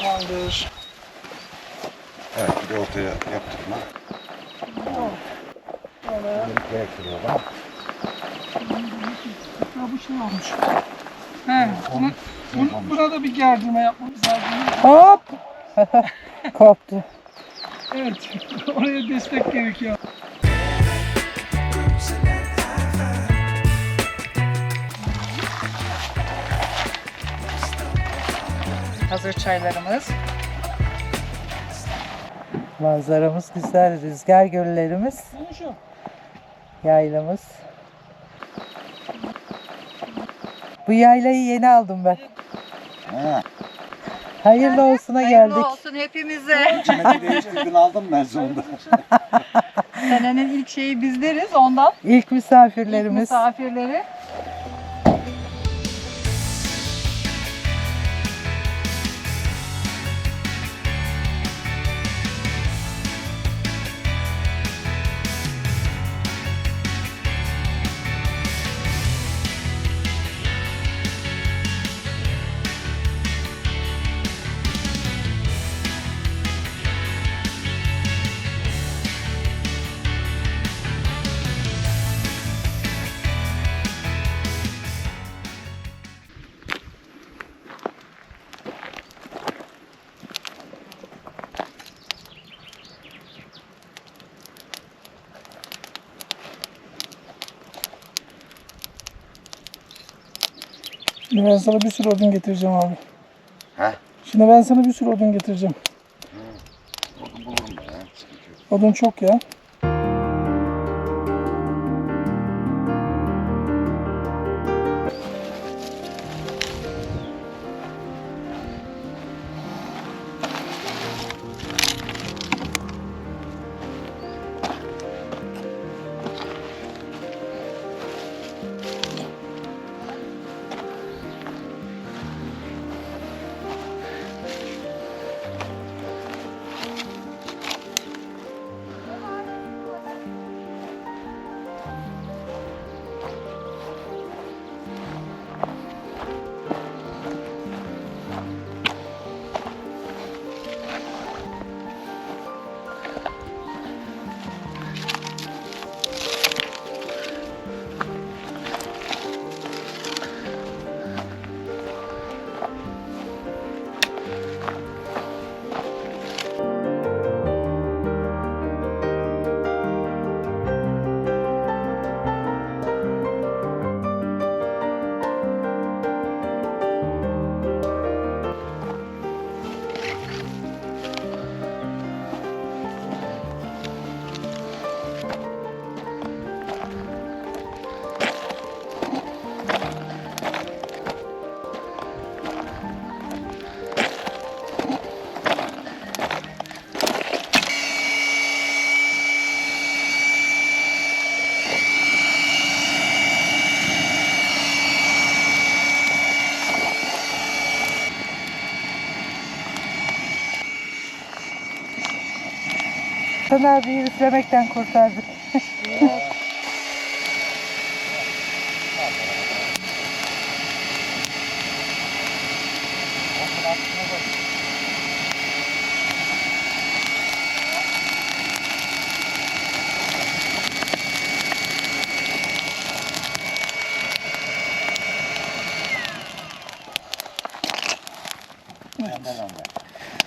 Tamamdır. Evet, bir de ortaya yaptık mı? Oraya. Gerektiriyor bak. Ya bu şey olmuş. He, buna da bir gerdirme yapmamız lazım. Hop! Koptu. Evet, oraya destek gerekiyor. Hazır çaylarımız. Manzaramız güzel. Rüzgar göllerimiz. Ne şu? Yaylamız. Bu yaylayı yeni aldım ben. He. Hayırlı olsuna geldik. Hayırlı olsun hepimize. Hükümeti değişti, gün aldım ben sonunda. Senenin ilk şeyi bizleriz ondan. İlk İlk misafirlerimiz. misafirleri. Ben sana bir sürü odun getireceğim abi. He? Şimdi ben sana bir sürü odun getireceğim. Bulurum ben ya. Sıkıntı yok. Odun çok ya. Hasan abiyi üflemekten kurtardık.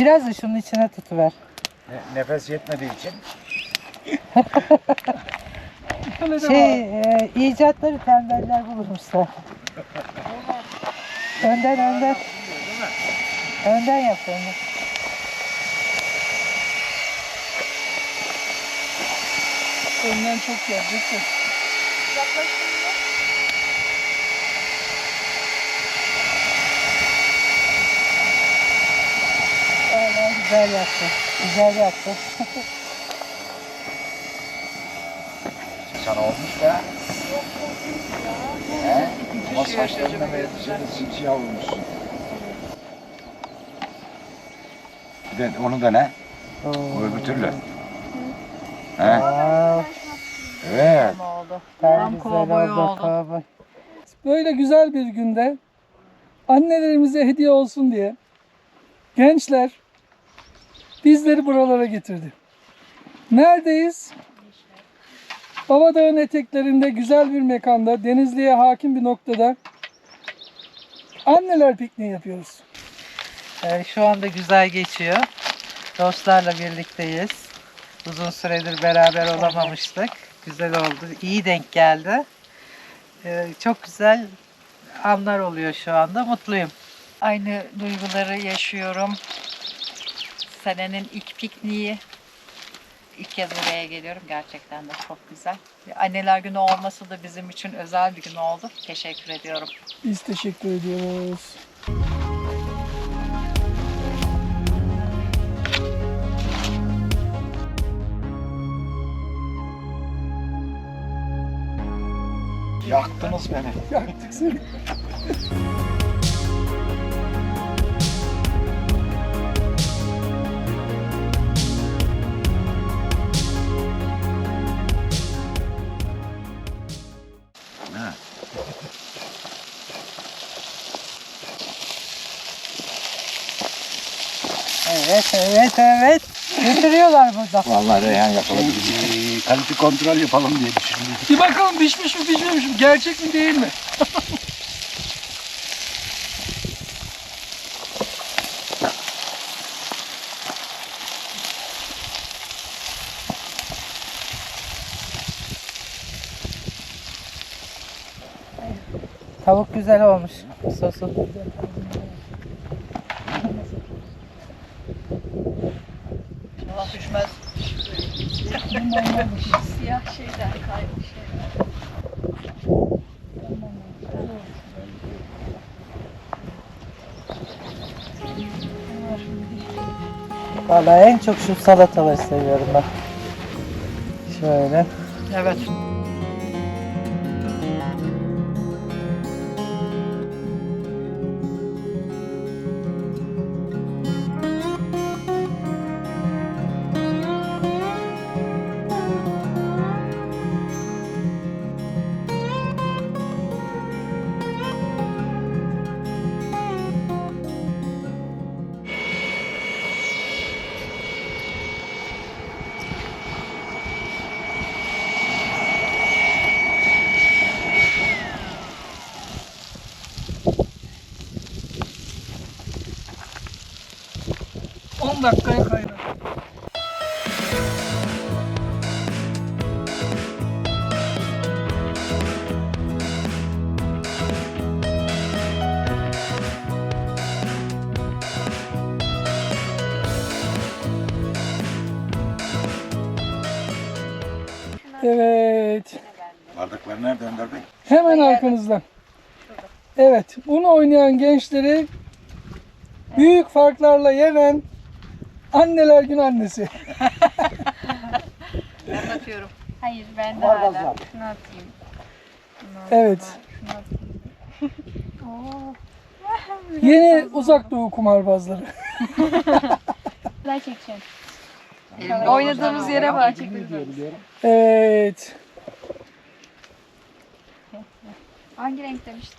Biraz da şunun içine tutuver. Nefes yetmediği için. İcatları tembeller bulurmuşlar. Önden. Önden yap önden. Önden çok gelecek de. Güzel yaptın. Güzel yaptın. Sana olmuş be. He? Ama saçlarına simsiyah olmuşsun. Bir de onu da ne? O öbür türlü. He? Evet. Tam kovboy oldu. Kovboy. Böyle güzel bir günde annelerimize hediye olsun diye Gençler bizleri buralara getirdi. Neredeyiz? Babadağ'ın eteklerinde güzel bir mekanda, Denizli'ye hakim bir noktada anneler pikniği yapıyoruz. Şu anda güzel geçiyor. Dostlarla birlikteyiz. Uzun süredir beraber olamamıştık. Güzel oldu. İyi denk geldi. Çok güzel anlar oluyor şu anda. Mutluyum. Aynı duyguları yaşıyorum. Senenin ilk pikniği. İlk kez buraya geliyorum. Gerçekten de çok güzel. Anneler Günü olması da bizim için özel bir gün oldu. Teşekkür ediyorum. Biz teşekkür ediyoruz. Yaktınız beni. Yaktık seni. Ha. Evet. Götürüyorlar burada. Vallahi Reyhan yakaladı bizi. Kalite kontrol yapalım diye düşündüm. Bir bakalım pişmiş mi pişmemiş mi? Gerçek mi değil mi? Tavuk güzel olmuş. Sosu. İnşallah düşmez. Siyah şeyler kaymış şeyler. Vallahi en çok şu salataları seviyorum ben. Şöyle. Evet. On dakikaya kaynar. Evet. Bardaklar nerede Önder Bey? Hemen arkanızdan. Evet. Bunu oynayan gençleri büyük farklarla yenen Anneler Günü annesi. Ben atıyorum. Hayır ben de hala. Şunu atayım. Evet. Şunu atayım. Oo. Yeni uzak doğu kumarbazları. Daha çekeceğim. Oynadığımız yere bak. Evet. Hangi renk demiştin?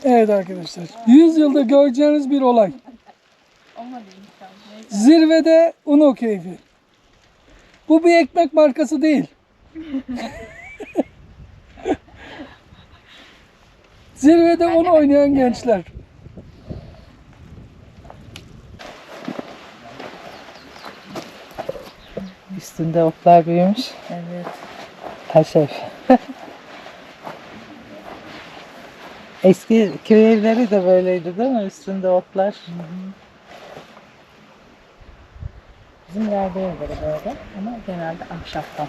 Evet arkadaşlar. 100 yılda göreceğiniz bir olay. Olmadı inşallah. Zirvede Uno keyfi. Bu bir ekmek markası değil. Zirvede Uno oynayan gençler. Üstünde otlar büyümüş. Evet. Taş ev. Eski köy evleri de böyleydi değil mi? Üstünde otlar. Bizim yerde evleri böyle ama genelde ahşaptan.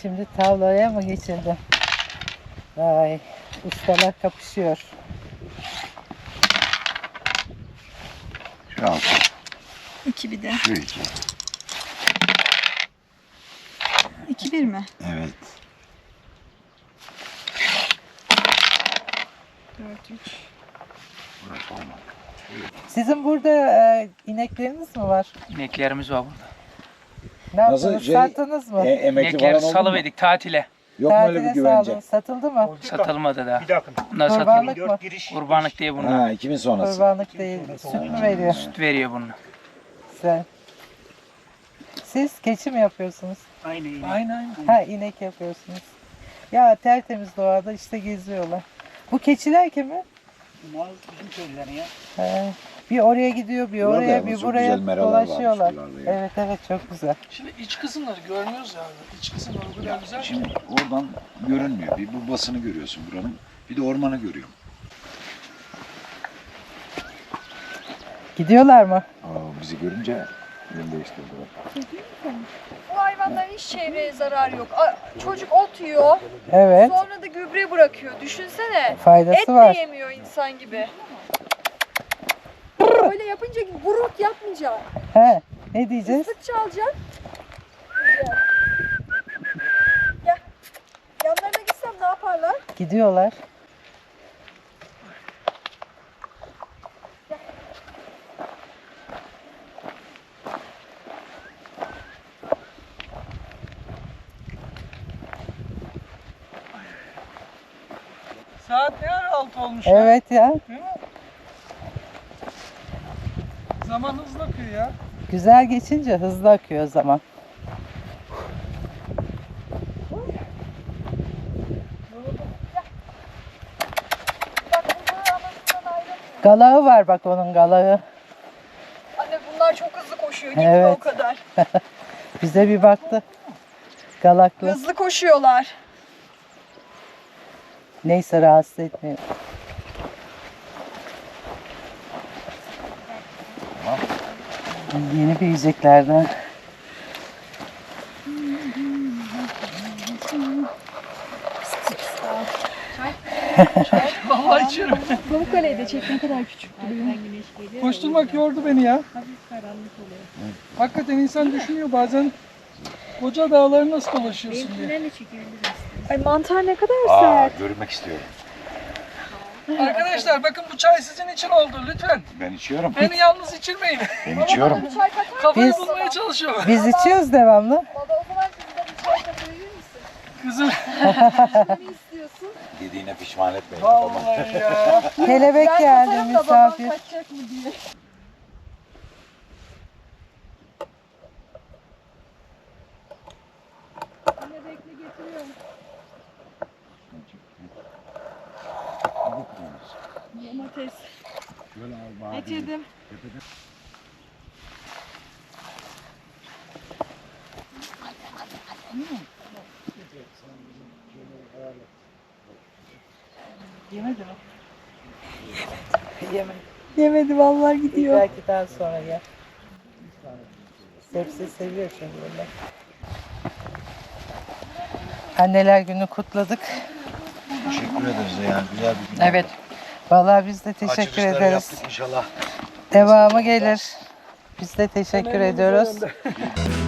Şimdi tavlaya mı geçildi? Vay, ustalar kapışıyor. Şu an 2 bir de. şu iki. 2-1 mi? Evet. 4-3. Burası olmadı. Sizin burada inekleriniz mi var? İneklerimiz var burada. Ne yaptınız? Sattınız mı? Emekli İnekleri falan oldu mu? salıverdik tatile. Yok mu öyle bir Tatile güvence? sağladınız. Satıldı mı? Satılmadı da. Bir dakika. Bunlar satıldı. Kurbanlık mı? Kurbanlık diye bunlar. Ha 2000 sonrası. Kurbanlık değil. Süt mü veriyor? Süt veriyor bunlar. Güzel. Siz keçi mi yapıyorsunuz? Aynen. Aynen. Ha, inek yapıyorsunuz. Ya tertemiz doğada işte geziyorlar. Bu keçiler kimi? Bunlar bizim köylüler ya. He. Bir oraya gidiyor, bir Burada oraya, ama bir çok buraya güzel meralar varmış dolaşıyorlar. buralarda ya. Evet evet, çok güzel. Şimdi iç kısımları görmüyoruz yani. İç kısımları o kadar güzel. Şimdi oradan görünmüyor. Bir bu basını görüyorsun buranın. Bir de ormanı görüyorum. Gidiyorlar mı? Bizi görünce yön değiştirdiler. Bu hayvanların hiç çevreye zararı yok. Çocuk ot yiyor, Evet. sonra da gübre bırakıyor. Düşünsene. Faydası Et var. de yemiyor insan gibi. Öyle yapınca buruk yapmayacaksın. He. Ne diyeceğiz? Sık çalacaksın. Gel. Yanlarına gitsem ne yaparlar? Gidiyorlar. Saat ne ara 6 olmuş ya? Evet ya. Değil mi? Zaman hızlı akıyor ya. Güzel geçince hızlı akıyor zaman. Bak bunlar anasından ayrılmıyor. Galağı var bak, onun galağı. Anne bunlar çok hızlı koşuyor. Gitme Evet. o kadar. Bize bir baktı. Galaklı. Hızlı koşuyorlar. Neyse, rahatsız etmiyor. Yeni büyüyeceklerden. Vallahi içiyorum. Pamukkale'yi de çek, ne kadar küçük duruyor. Koşturmak yordu beni ya. Hakikaten insan düşünüyor bazen. Koca dağları nasıl dolaşıyorsun diye. Ay mantar ne kadar sert. Görmek istiyorum. Arkadaşlar bakın, bu çay sizin için oldu lütfen. Ben içiyorum. Beni yalnız içirmeyin. Ben içiyorum. Bir çay katar Kafayı Biz- bulmaya çalışıyorum. Biz içiyoruz devamlı. Valla o zaman sizden bir çay katar verir misin? Kızım. Ne istiyorsun? Dediğine pişman etmeyin. Vallahi ya. Kelebek Ben geldi, katarım da babam misafir. kaçacak mı diye. Anne bekle getiriyorum. Domates. Getirdim. Yemedi mi? Yemedi. Yemedi vallahi gidiyor. Belki daha sonra gel. Sebze seviyor çünkü bunlar. Anneler günü kutladık. Teşekkür ederiz yani. Güzel bir gün. Evet. Vallahi biz de teşekkür Açılışları ederiz. yaptık inşallah. Devamı gelir. Biz de teşekkür ediyoruz. Önemli.